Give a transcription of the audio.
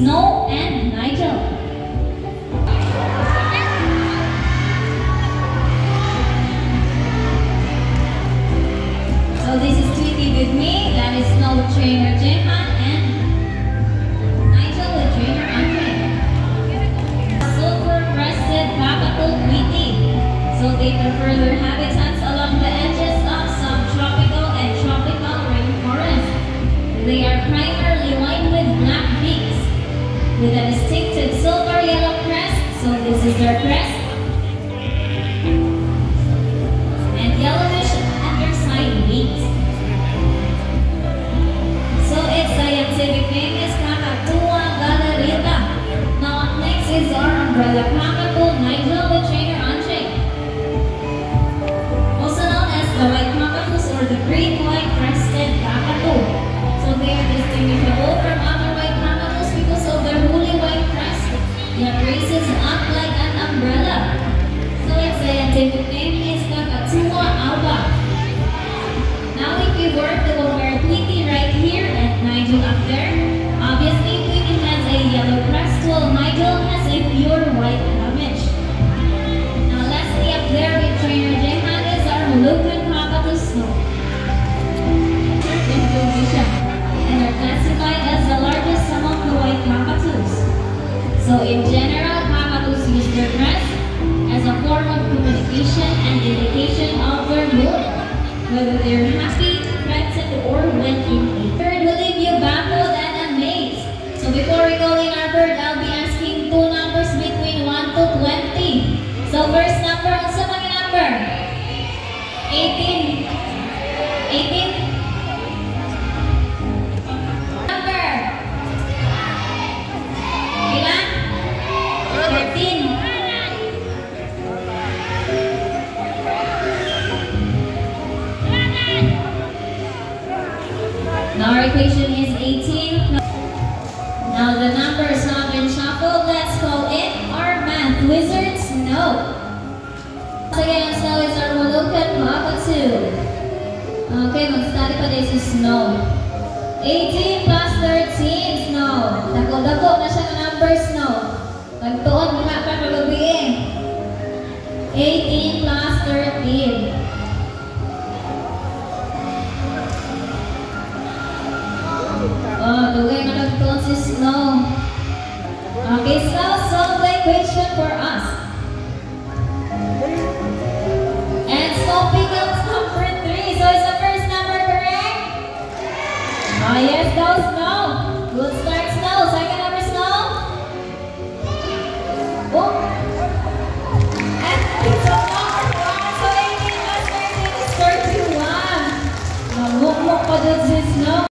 Snow and Nigel. So this is Tweety with me, that is Snow with trainer Jehan, and Nigel with trainer Andre. Silver-breasted cockatoo Tweety. So they prefer their habitats along the edges of subtropical and tropical rainforests. They are primarily white with black beaks, with a distinctive silver yellow crest. So this is their crest. And yellowish underside wings. So its scientific name is Cakatua galerita. Now up next is our umbrella cockatoo, Nigel with trainer Andre. Also known as the white cockatoos or the great white crested cockatoo. So they are distinguishable from other white cockatoos because of their woolly white crest that raises up like an umbrella. So its scientific name is Cakatua alba. Now if we were to compare Tweety right here and Nigel up there, obviously Tweety has a yellow crest while Nigel has a pure white plumage. Now lastly up there with trainer Jehan is our Moluccan cockatoo Snow. Indonesia, and are classified as the largest among the white cockatoos. So in general, cockatoos use their crest as a form of communication and indication of their mood, whether they're happy, threatened, or when in a bird will leave you baffled and amazed. So before we go in our bird, I'll be asking two numbers between 1 to 20. So first number, also mga number? 18. 18? Number? Ilan? 13. Now our equation is 18. Now the numbers have been shuffled. Let's call in our math wizard, Snow. Once again, Snow is our Moluccan cockatoo. Okay, mag-study pa din si Snow. 18 plus 13, Snow. Dako-dako na siya ng number, Snow. Nagtuon mga pa kagabi. 18 plus 13. Oh, the way na nagtuon si Snow. Okay, Snow, solve the equation for us. And Snow picked up number 3. So is the first number correct? Oh, yes, go Snow. Good start, Snow. Second number, Snow. Oh. And it's a number 1. So 18 plus 13 is 31. Mamukmuk pa dun si Snow.